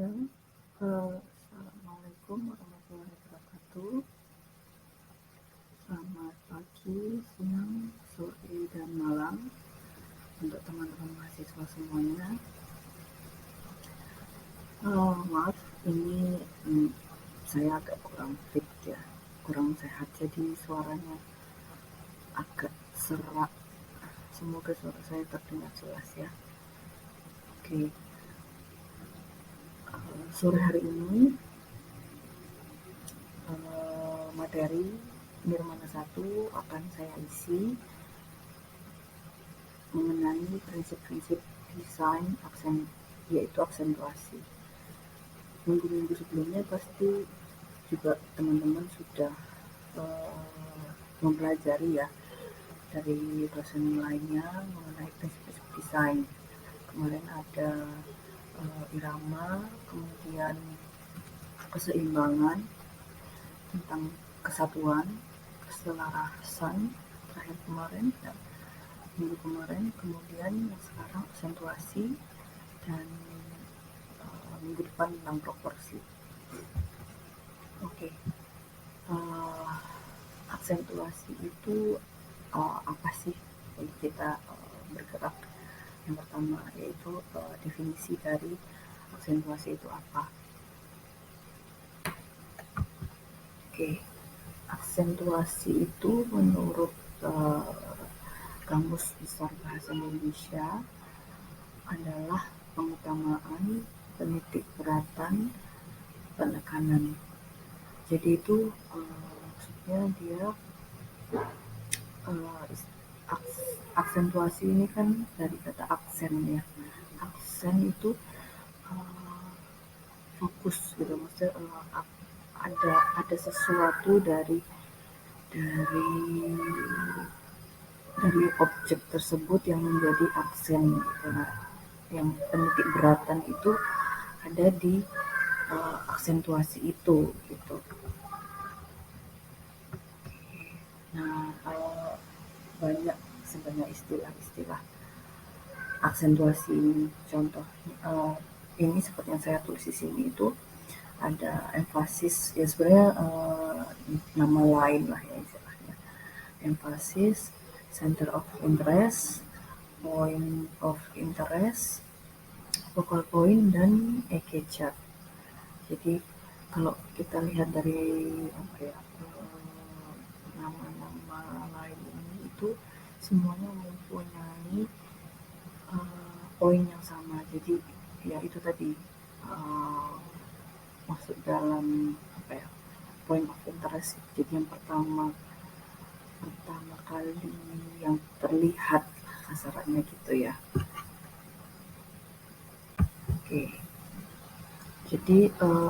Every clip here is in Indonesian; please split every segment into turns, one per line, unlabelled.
Ya, Assalamualaikum warahmatullahi wabarakatuh. Selamat pagi, siang, sore, dan malam untuk teman-teman mahasiswa semuanya. Maaf, ini saya agak kurang fit ya, kurang sehat, jadi suaranya agak serak. Semoga suara saya terdengar jelas ya. Oke, sore hari ini materi Nirmana 1 akan saya isi mengenai prinsip-prinsip desain aksen, yaitu aksentuasi. Minggu-minggu sebelumnya pasti juga teman-teman sudah mempelajari ya dari dosen lainnya mengenai prinsip-prinsip desain. Kemarin ada irama, kemudian keseimbangan, tentang kesatuan, keselarasan, terakhir kemarin ya, minggu kemarin, kemudian yang sekarang aksentuasi, dan minggu depan tentang proporsi. Oke, aksentuasi itu apa sih? Jadi kita bergerak. Yang pertama yaitu definisi dari aksentuasi itu apa. Oke, aksentuasi itu menurut Kamus Besar Bahasa Indonesia adalah pengutamaan penitik beratan penekanan. Jadi itu maksudnya dia aksentuasi ini kan dari kata aksen ya. Aksen itu fokus gitu, maksudnya ada sesuatu dari objek tersebut yang menjadi aksen gitu. Nah, yang penitik beratan itu ada di aksentuasi itu gitu. Nah, banyak sebenarnya istilah-istilah aksentuasi ini. Contoh ini seperti yang saya tulis di sini itu ada emphasis ya, sebenarnya nama lain lah ya istilahnya. Emphasis, center of interest, point of interest, focal point, dan EQ chart. Jadi kalau kita lihat dari nama-nama lain ini itu semuanya mempunyai poin yang sama. Jadi ya itu tadi masuk dalam point of interest. Jadi yang pertama kali yang terlihat kasarannya gitu ya. Oke. Jadi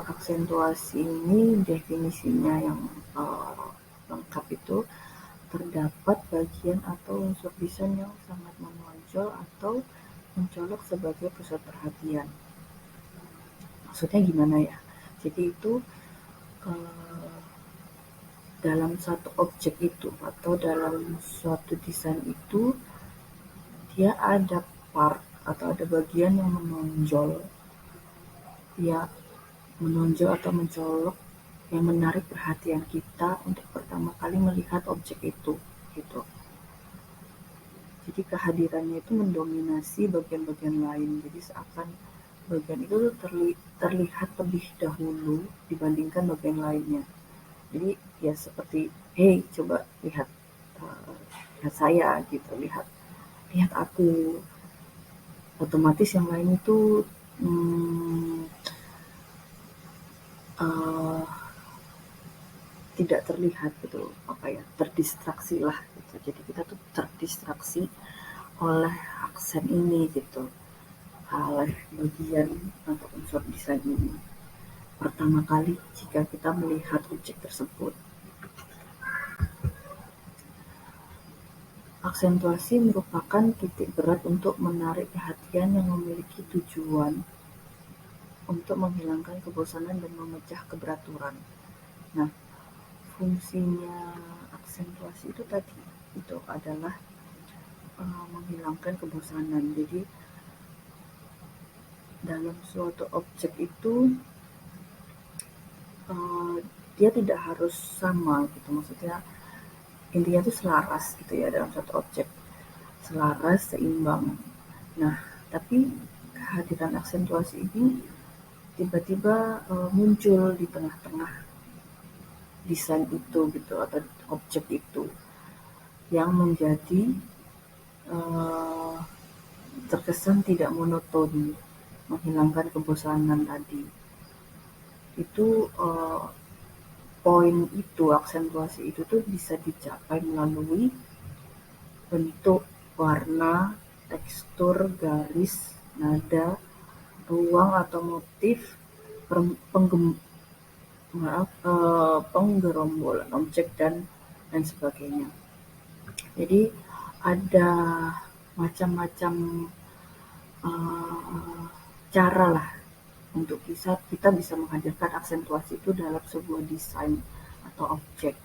aksentuasi ini definisinya yang lengkap itu terdapat bagian atau unsur desain yang sangat menonjol atau mencolok sebagai pusat perhatian. Maksudnya gimana ya? Jadi itu dalam satu objek itu atau dalam suatu desain itu dia ada part atau ada bagian yang menonjol, ya menonjol atau mencolok yang menarik perhatian kita untuk pertama kali melihat objek itu gitu. Jadi kehadirannya itu mendominasi bagian-bagian lain. Jadi seakan bagian itu terlihat lebih dahulu dibandingkan bagian lainnya. Jadi ya seperti, hey coba lihat saya gitu, lihat aku. Otomatis yang lain itu tidak terlihat gitu, terdistraksi lah gitu. Jadi kita tuh terdistraksi oleh aksen ini gitu, oleh bagian atau unsur desain ini pertama kali jika kita melihat objek tersebut. Aksentuasi merupakan titik berat untuk menarik perhatian yang memiliki tujuan untuk menghilangkan kebosanan dan memecah keberaturan. Nah, fungsinya aksentuasi itu tadi itu adalah menghilangkan kebosanan. Jadi dalam suatu objek itu dia tidak harus sama gitu, maksudnya intinya itu selaras gitu ya dalam suatu objek, selaras, seimbang. Nah, tapi kehadiran aksentuasi ini tiba-tiba muncul di tengah-tengah desain itu gitu atau objek itu yang menjadi uh, terkesan tidak monoton, menghilangkan kebosanan tadi. Itu poin itu, aksentuasi itu tuh bisa dicapai melalui bentuk, warna, tekstur, garis, nada, ruang atau motif, penggerombolan objek dan lain sebagainya. Jadi ada macam-macam uh, cara lah untuk kita bisa menghadirkan aksentuasi itu dalam sebuah desain atau objek.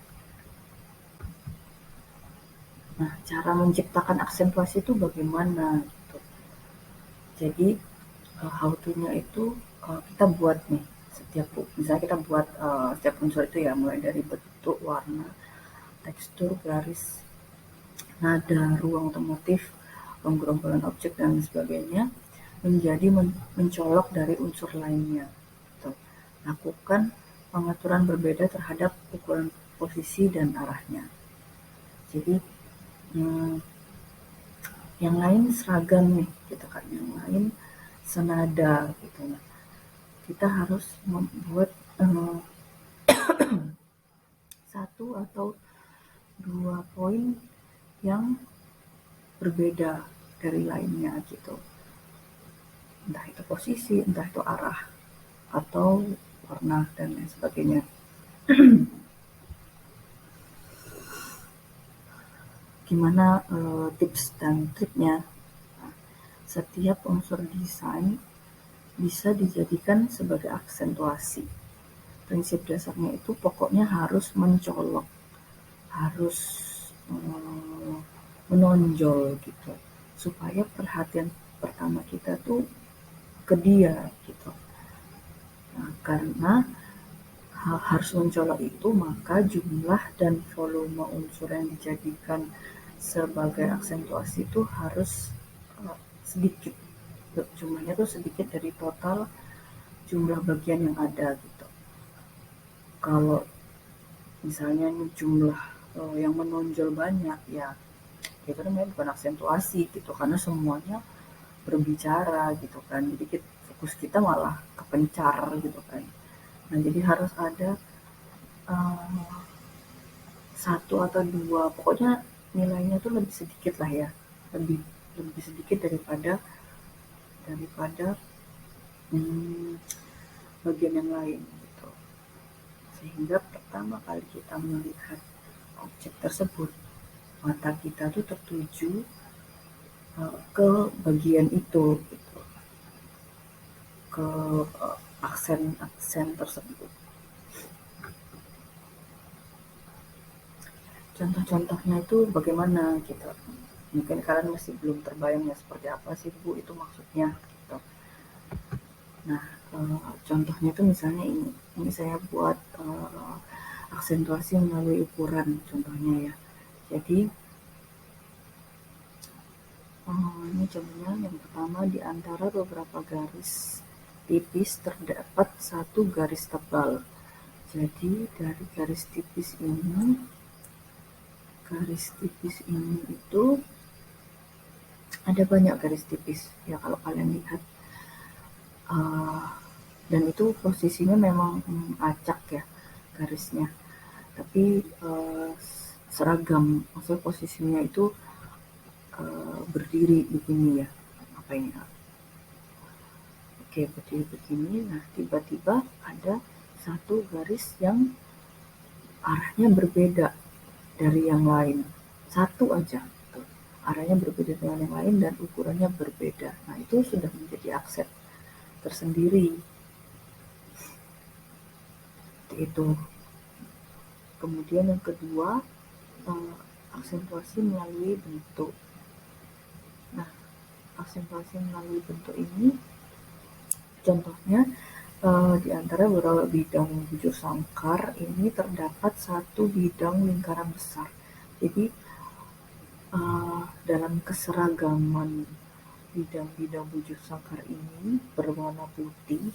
Nah, cara menciptakan aksentuasi itu bagaimana gitu. Jadi how to-nya itu kita buat nih misalnya kita buat setiap unsur itu ya, mulai dari bentuk, warna, tekstur, garis, nada, ruang atau motif, penggerombolan objek dan sebagainya menjadi mencolok dari unsur lainnya. Gitu. Lakukan pengaturan berbeda terhadap ukuran, posisi dan arahnya. Jadi yang lain seragam nih, gitu kan, yang lain senada gitu. Nah, kita harus membuat satu atau dua poin yang berbeda dari lainnya gitu. Entah itu posisi, entah itu arah, atau warna dan lain sebagainya. Gimana tips dan triknya? Setiap unsur desain bisa dijadikan sebagai aksentuasi. Prinsip dasarnya itu pokoknya harus mencolok, harus menonjol gitu, supaya perhatian pertama kita tuh ke dia gitu. Nah, karena harus mencolok itu, maka jumlah dan volume unsur yang dijadikan sebagai aksentuasi itu harus sedikit. Jumlahnya tuh sedikit dari total jumlah bagian yang ada gitu. Kalau misalnya jumlah yang menonjol banyak, ya itu namanya bukan aksentuasi gitu, karena semuanya berbicara gitu kan, jadi fokus kita malah kepencar gitu kan. Nah, jadi harus ada uh, satu atau dua, pokoknya nilainya tuh lebih sedikit lah ya, lebih lebih sedikit daripada daripada hmm, bagian yang lain gitu, sehingga pertama kali kita melihat objek tersebut, mata kita tuh tertuju ke bagian itu gitu, ke aksen tersebut. Contoh-contohnya itu bagaimana gitu. Mungkin kalian masih belum terbayang ya seperti apa sih Bu itu maksudnya gitu. Nah, contohnya itu misalnya ini saya buat aksentuasi melalui ukuran contohnya ya. Jadi ini contohnya yang pertama, di antara beberapa garis tipis terdapat satu garis tebal. Jadi dari garis tipis itu ada banyak garis tipis ya kalau kalian lihat, dan itu posisinya memang acak ya garisnya, tapi seragam, maksudnya posisinya itu berdiri begini ya, apa ini, oke, berdiri begini. Nah, tiba-tiba ada satu garis yang arahnya berbeda dari yang lain, satu aja tuh, arahnya berbeda dengan yang lain dan ukurannya berbeda. Nah, itu sudah menjadi aksen tersendiri itu. Kemudian yang kedua, aksentuasi melalui bentuk. Nah, aksentuasi melalui bentuk ini Contohnya, di antara beberapa bidang bujur sangkar ini terdapat satu bidang lingkaran besar. Jadi dalam keseragaman bidang-bidang bujur sangkar ini berwarna putih,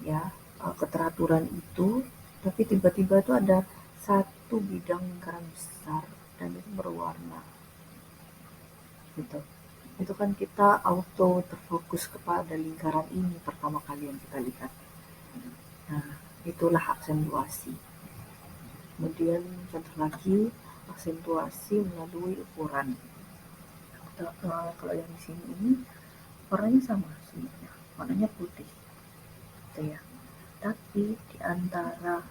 ya, keteraturan itu, tapi tiba-tiba itu ada satu bidang lingkaran besar dan itu berwarna, gitu. Itu kan kita auto terfokus kepada lingkaran ini pertama kali yang kita lihat. Nah, itulah aksentuasi. Kemudian contoh lagi, aksentuasi melalui ukuran. Kalau yang di sini ini warnanya sama sebenarnya, warnanya putih, gitu ya. Tapi di antara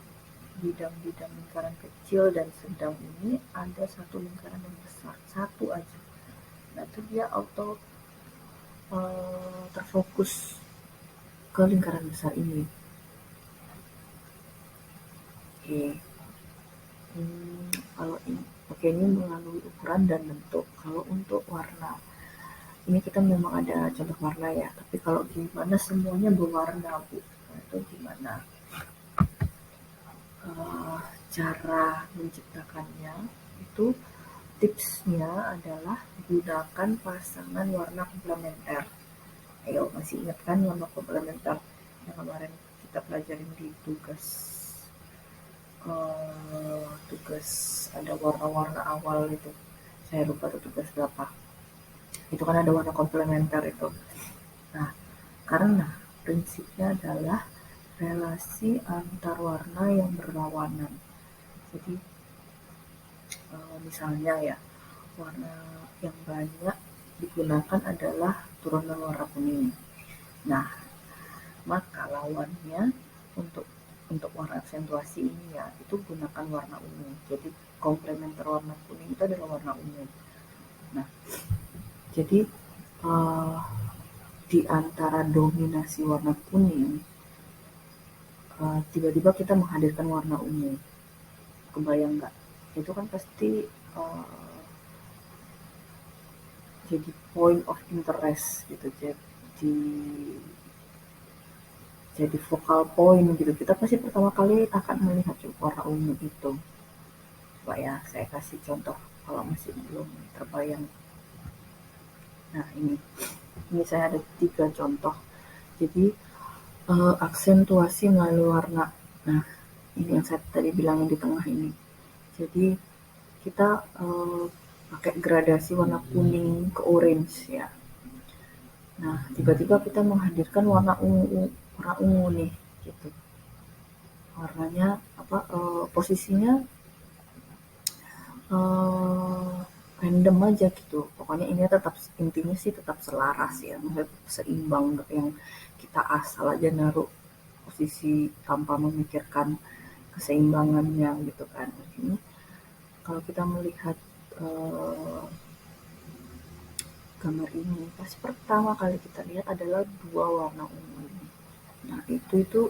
bidang-bidang lingkaran kecil dan sedang ini ada satu lingkaran yang besar, satu aja. Nah itu dia auto terfokus ke lingkaran besar ini. Oke. Kalau ini, oke, ini melalui ukuran dan bentuk. Kalau untuk warna, ini kita memang ada contoh warna ya. Tapi kalau gimana semuanya berwarna, Bu? Nah, itu gimana? Cara menciptakannya itu tipsnya adalah gunakan pasangan warna komplementer. Ayo, masih ingat kan warna komplementer yang kemarin kita pelajarin di tugas ada warna-warna awal itu. Saya lupa tuh tugas berapa. Itu kan ada warna komplementer itu. Nah, karena prinsipnya adalah relasi antar warna yang berlawanan. Jadi misalnya ya, warna yang banyak digunakan adalah turunan warna kuning. Nah, maka lawannya untuk warna aksentuasi ini ya, itu gunakan warna ungu. Jadi komplementer warna kuning itu adalah warna ungu. Nah, jadi di antara dominasi warna kuning, tiba-tiba kita menghadirkan warna ungu. Kebayang nggak? Itu kan pasti jadi point of interest gitu, jadi focal point gitu. Kita pasti pertama kali akan melihat warna ungu itu. Coba ya, saya kasih contoh kalau masih belum terbayang. Nah, ini saya ada 3 contoh. Jadi aksentuasi melalui warna. Nah, ini yang saya tadi bilangin di tengah ini. Jadi kita pakai gradasi warna kuning ke orange ya. Nah, tiba-tiba kita menghadirkan warna ungu nih, gitu. Warnanya posisinya random aja gitu. Pokoknya ini intinya sih tetap selaras ya, maksudnya seimbang, yang kita asal aja naruh posisi tanpa memikirkan keseimbangannya gitu kan. Ini kalau kita melihat gambar ini, pasti pertama kali kita lihat adalah 2 warna ungu ini. Nah, itu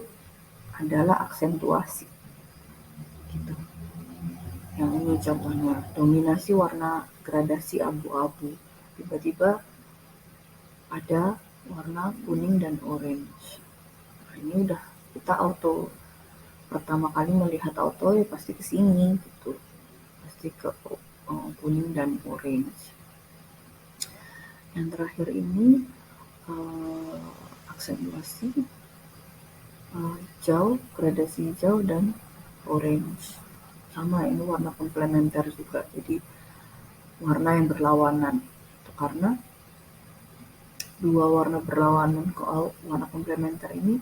adalah aksentuasi gitu. Yang ini contohnya, dominasi warna gradasi abu-abu. Tiba-tiba ada warna kuning dan orange. Nah, ini udah kita pertama kali melihat auto ya pasti ke sini gitu. Pasti ke kuning dan orange. Yang terakhir ini aksentuasi hijau, gradasi hijau dan orange. Sama, ini warna komplementer juga, jadi warna yang berlawanan. Itu karena 2 warna berlawanan ke warna komplementer ini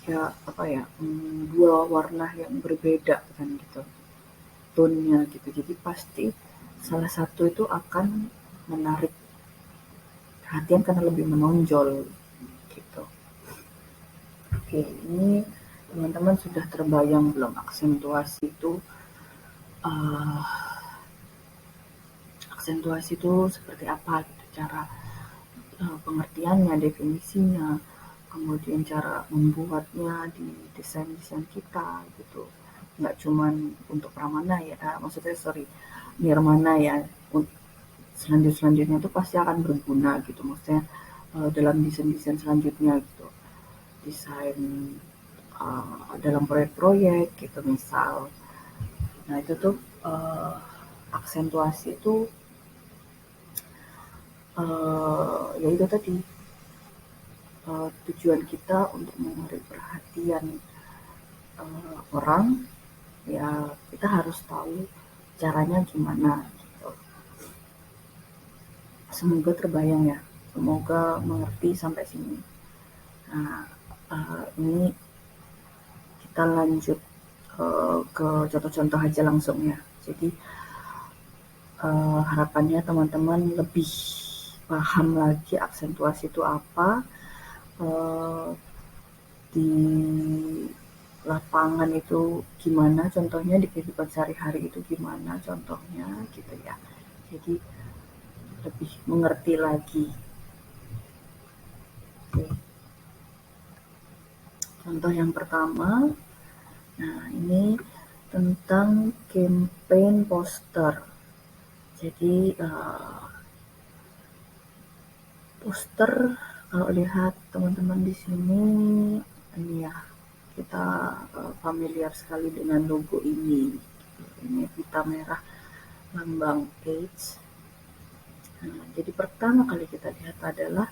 ya 2 warna yang berbeda kan gitu, tone-nya gitu. Jadi pasti salah satu itu akan menarik perhatian karena lebih menonjol gitu. Oke, ini teman-teman sudah terbayang belum aksentuasi itu seperti apa gitu, cara pengertiannya, definisinya, kemudian cara membuatnya di desain-desain kita gitu. Nggak cuman untuk pramana ya, maksudnya nirmana ya, selanjutnya itu pasti akan berguna gitu, maksudnya dalam desain-desain selanjutnya gitu, desain dalam proyek-proyek gitu misal. Nah itu tuh aksentuasi itu ya itu tadi tujuan kita untuk menarik perhatian orang, ya kita harus tahu caranya gimana gitu. Semoga terbayang ya, semoga mengerti sampai sini. Nah ini kita lanjut ke contoh-contoh aja langsung ya. Jadi harapannya teman-teman lebih paham lagi aksentuasi itu apa, di lapangan itu gimana contohnya, di kehidupan sehari-hari itu gimana contohnya gitu ya. Jadi lebih mengerti lagi. Oke. Contoh yang pertama, nah ini tentang campaign poster. Jadi poster, kalau lihat teman-teman di sini, ini ya kita familiar sekali dengan logo ini. Ini pita merah lambang AIDS. Nah, jadi pertama kali kita lihat adalah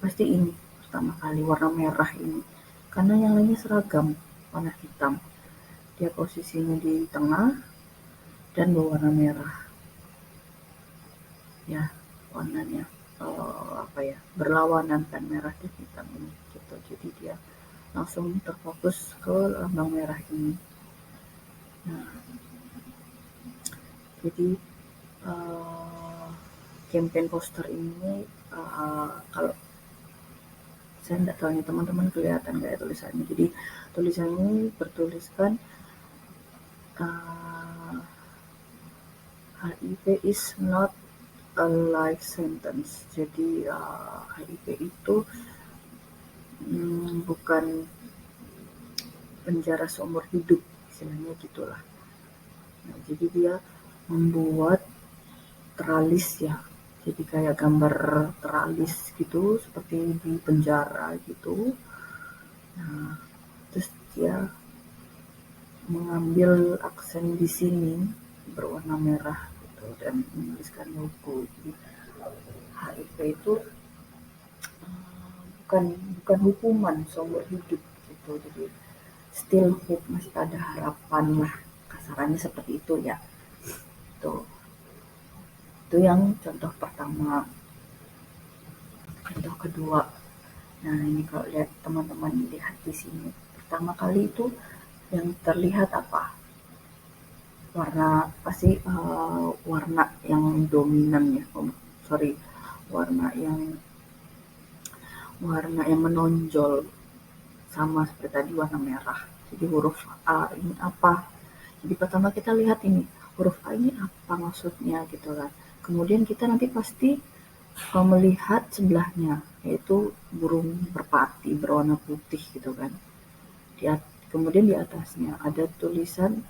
pasti ini, pertama kali warna merah ini, karena yang lainnya seragam warna hitam. Dia posisinya di tengah dan berwarna merah. Ya, warnanya apa ya, berlawanan kan, merah dan hitam ini gitu. Jadi dia langsung terfokus ke lambang merah ini. Nah, jadi campaign poster ini kalau saya nggak tahu nih teman-teman kelihatan nggak ya tulisannya. Jadi tulisannya bertuliskan HIV is not a life sentence. Jadi HIV itu bukan penjara seumur hidup, istilahnya gitulah. Nah, jadi dia membuat teralis ya, jadi kayak gambar teralis gitu, seperti di penjara gitu. Nah, terus dia mengambil aksen di sini berwarna merah gitu dan menuliskan logo. Jadi HIV itu bukan hukuman seumur hidup gitu. Jadi still hope, masih ada harapan lah, kasarannya seperti itu ya. Itu yang contoh pertama. Contoh kedua, nah ini kalau lihat teman-teman lihat di sini, pertama kali itu yang terlihat apa? Warna pasti warna yang dominan ya, warna yang menonjol sama seperti tadi, warna merah. Jadi huruf A ini apa? Jadi pertama kita lihat ini huruf A ini apa maksudnya gitu kan. Kemudian kita nanti pasti melihat sebelahnya, yaitu burung merpati berwarna putih gitu kan. Kemudian di atasnya ada tulisan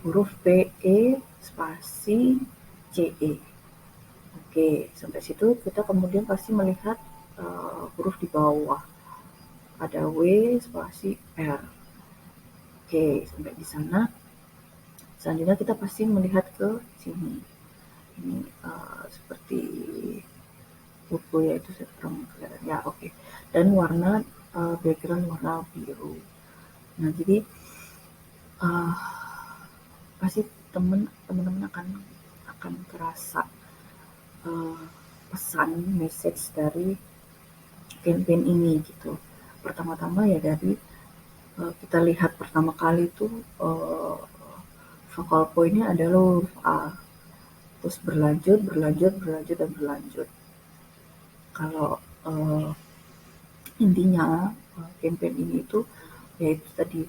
huruf PE spasi CE. Oke, sampai situ kita kemudian pasti melihat huruf di bawah. Ada W spasi R. Oke, sampai di sana. Selanjutnya kita pasti melihat ke sini. Ini seperti buku ya, itu saya kurang kelihatan. Ya, oke. Dan warna background warna biru. Nah, jadi pasti teman-teman akan terasa pesan message dari campaign ini gitu. Pertama-tama ya dari kita lihat pertama kali itu focal point-nya adalah huruf A, terus berlanjut dan berlanjut. Kalau intinya campaign ini itu yaitu tadi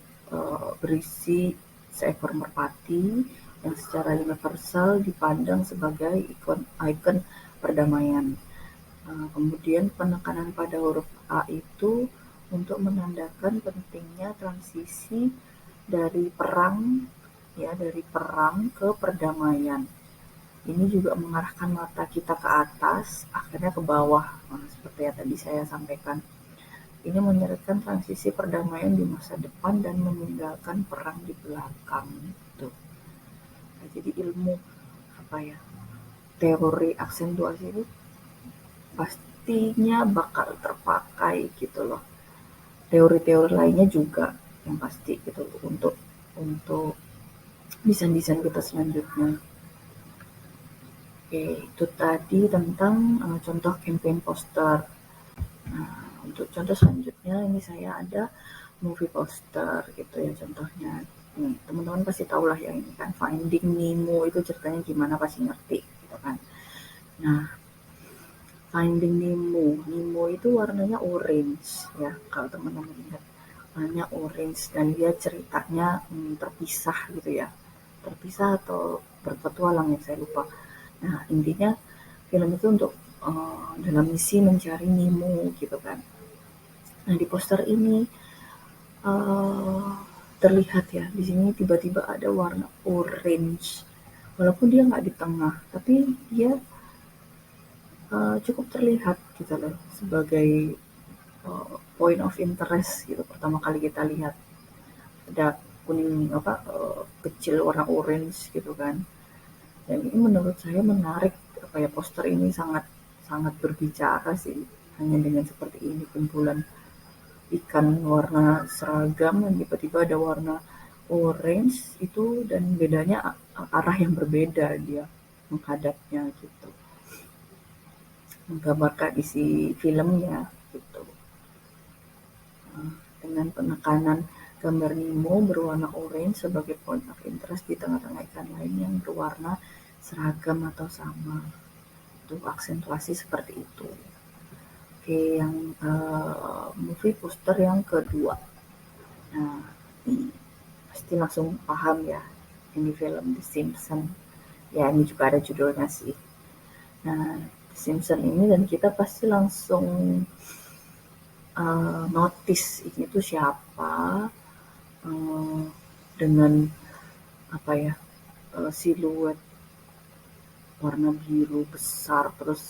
berisi seekor merpati yang secara universal dipandang sebagai ikon perdamaian. Kemudian penekanan pada huruf A itu untuk menandakan pentingnya transisi dari perang ke perdamaian. Ini juga mengarahkan mata kita ke atas, akhirnya ke bawah. Seperti yang tadi saya sampaikan. Ini menyeratkan transisi perdamaian di masa depan dan meninggalkan perang di belakang. Gitu. Nah, jadi ilmu apa ya, teori aksentuasi itu pastinya bakal terpakai gitu loh. Teori-teori lainnya juga yang pasti gitu untuk desain-desain kita selanjutnya. Oke, itu tadi tentang contoh campaign poster. Nah, untuk contoh selanjutnya ini saya ada movie poster gitu ya contohnya. Nih, teman-teman pasti tahu lah yang ini kan Finding Nemo itu ceritanya gimana pasti ngerti gitu kan. Nah, Finding Nemo, Nemo itu warnanya orange ya kalau teman-teman lihat warnanya orange dan dia ceritanya terpisah gitu ya, terpisah atau berpetualang ya saya lupa. Nah intinya film itu untuk dalam misi mencari Nemo gitu kan. Nah di poster ini uh, terlihat ya di sini tiba-tiba ada warna orange walaupun dia nggak di tengah tapi dia cukup terlihat gitu loh sebagai point of interest gitu pertama kali kita lihat ada kuning apa kecil warna orange gitu kan. Dan ini menurut saya menarik apa ya poster ini sangat sangat berbicara sih hanya dengan seperti ini kumpulan ikan warna seragam dan tiba-tiba ada warna orange itu dan bedanya arah yang berbeda dia menghadapnya gitu menggambarkan isi filmnya gitu. Dengan penekanan gambar Nemo berwarna orange sebagai point of interest di tengah-tengah ikan lain yang berwarna seragam atau sama. Itu aksentuasi seperti itu. Oke, yang movie poster yang kedua. Nah, ini pasti langsung paham ya. Ini film The Simpsons. Ya, ini juga ada judulnya sih. Nah, The Simpsons ini dan kita pasti langsung notice ini tuh siapa, uh, dengan apa ya siluet warna biru besar terus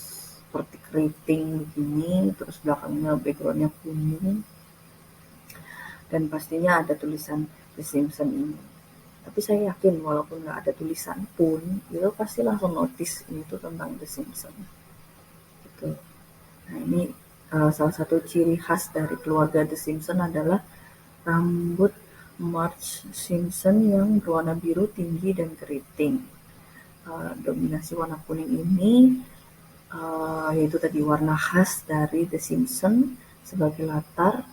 seperti keriting begini terus belakangnya backgroundnya kuning dan pastinya ada tulisan The Simpsons ini. Tapi saya yakin walaupun nggak ada tulisan pun itu pasti langsung notice ini tuh tentang The Simpsons gitu. Nah ini salah satu ciri khas dari keluarga The Simpsons adalah rambut Marge Simpson yang berwarna biru tinggi dan keriting. Dominasi warna kuning ini yaitu tadi warna khas dari The Simpsons sebagai latar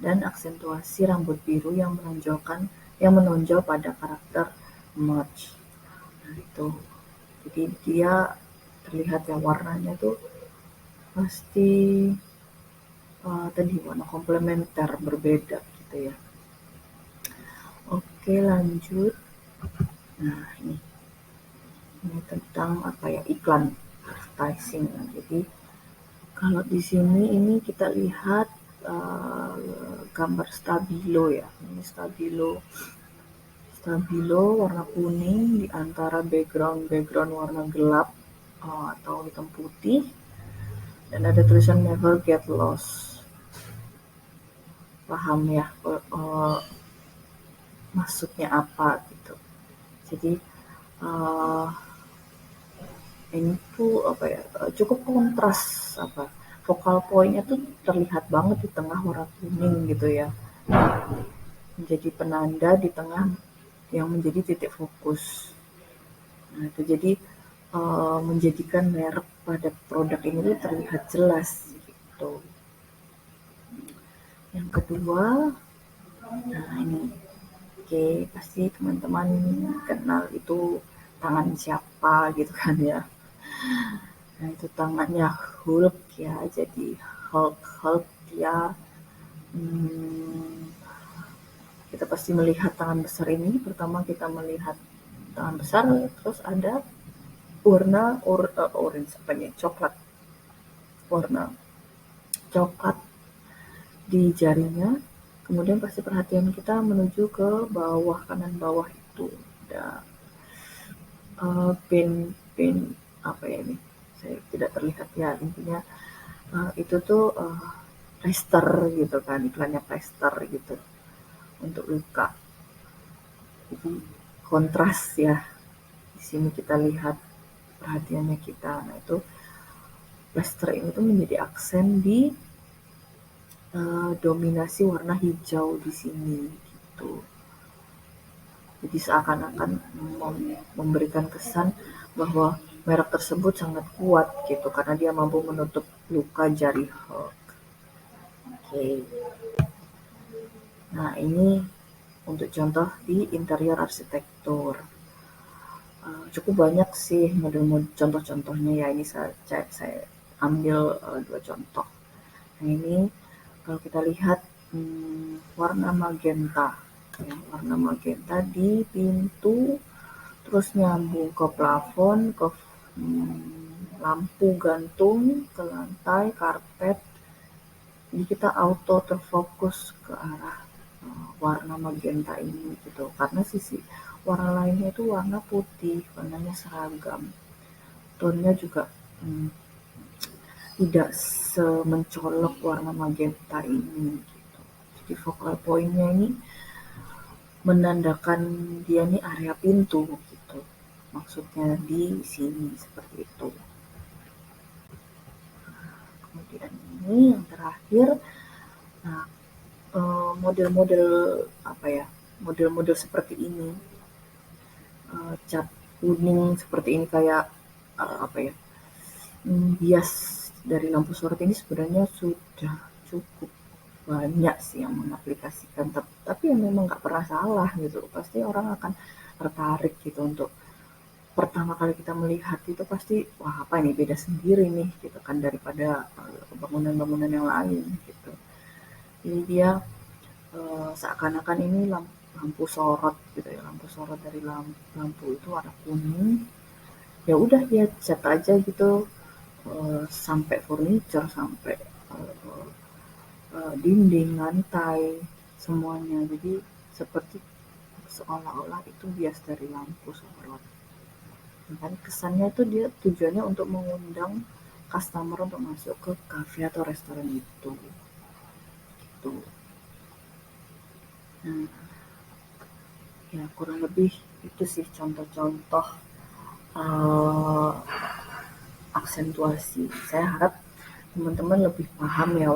dan aksentuasi rambut biru yang menonjol pada karakter Marge. Nah itu, jadi dia terlihat ya warnanya tuh pasti tadi warna komplementer berbeda gitu ya. Oke lanjut. Nah ini tentang apa ya iklan advertising. Jadi kalau di sini ini kita lihat gambar stabilo ya. Ini stabilo warna kuning di antara background warna gelap atau hitam putih dan ada tulisan never get lost. Paham ya maksudnya apa gitu. Jadi uh, ini tuh apa ya cukup kontras apa vokal pointnya tuh terlihat banget di tengah warna kuning gitu ya menjadi penanda di tengah yang menjadi titik fokus. Nah itu jadi menjadikan merek pada produk ini tuh terlihat jelas gitu. Yang kedua, nah ini oke pasti teman-teman kenal itu tangan siapa gitu kan ya. Nah itu tangannya Hulk ya, jadi Hulk dia hmm, kita pasti melihat tangan besar ini. Pertama kita melihat tangan besar, terus ada warna orange apa nih, coklat, warna coklat di jarinya. Kemudian pasti perhatian kita menuju ke bawah kanan bawah itu ada band pin apa ya ini, saya tidak terlihat ya, intinya itu tuh plester gitu kan, iklannya plester gitu untuk luka. Jadi kontras ya, di sini kita lihat perhatiannya kita. Nah itu plester ini tuh menjadi aksen di dominasi warna hijau di sini gitu. Jadi seakan-akan memberikan kesan bahwa merek tersebut sangat kuat gitu karena dia mampu menutup luka jari Hulk. Oke. Nah, ini untuk contoh di interior arsitektur. Cukup banyak sih model-model contoh-contohnya ya. Ini saya ambil 2 contoh. Nah, ini kalau kita lihat warna magenta, ya, warna magenta di pintu, terus nyambung ke plafon, ke lampu gantung, ke lantai, karpet. Jadi kita auto terfokus ke arah warna magenta ini gitu. Karena sisi warna lainnya itu warna putih, warnanya seragam. Tonnya juga hmm, tidak semencolok warna magenta ini gitu. Jadi focal pointnya ini menandakan dia nih area pintu gitu. Maksudnya di sini seperti itu. Kemudian ini yang terakhir, nah model-model apa ya, model-model seperti ini, cat kuning seperti ini kayak apa ya, bias dari lampu sorot ini sebenarnya sudah cukup banyak sih yang mengaplikasikan, tapi yang memang nggak pernah salah gitu, pasti orang akan tertarik gitu untuk pertama kali kita melihat itu pasti wah apa ini beda sendiri nih gitu kan daripada bangunan-bangunan yang lain gitu. Jadi dia seakan-akan ini lampu sorot gitu ya, lampu sorot dari lampu itu warna kuning, ya udah dia cat aja gitu sampai furniture, sampai eh, dinding, lantai, semuanya. Jadi seperti seolah-olah itu bias dari lampu sorot. Dan kesannya itu dia tujuannya untuk mengundang customer untuk masuk ke cafe atau restoran itu. Gitu. Nah, ya kurang lebih itu sih contoh-contoh uh, aksentuasi. Saya harap teman-teman lebih paham ya,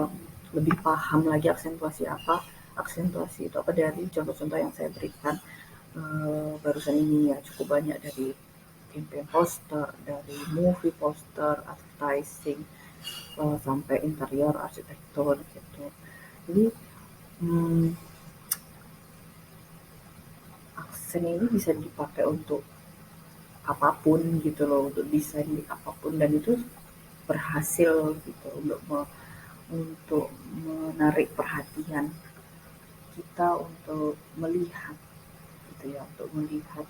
lebih paham lagi aksentuasi apa. Aksentuasi itu apa dari contoh-contoh yang saya berikan barusan ini ya, cukup banyak dari campaign poster, dari movie poster, advertising, sampai interior arsitektur gitu. Jadi hmm, aksen ini bisa dipakai untuk apapun gitu loh, untuk desain apapun, dan itu berhasil gitu untuk menarik perhatian kita untuk melihat gitu ya, untuk melihat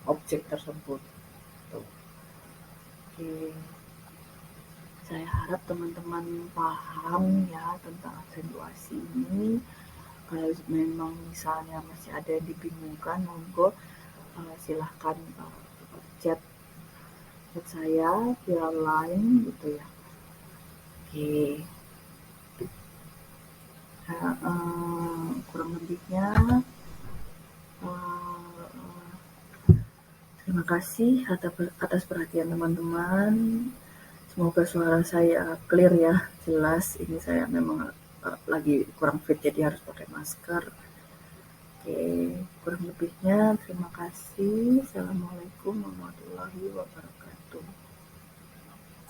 objek tersebut. Tuh. Oke, saya harap teman-teman paham ya tentang aksentuasi ini. Kalau memang misalnya masih ada yang dibingungkan, monggo silahkan chat chat saya via line gitu ya. Oke, nah, kurang lebihnya terima kasih atas perhatian teman-teman. Semoga suara saya clear ya, jelas. Ini saya memang lagi kurang fit jadi harus pakai masker. Oke, kurang lebihnya terima kasih. Assalamualaikum warahmatullahi wabarakatuh.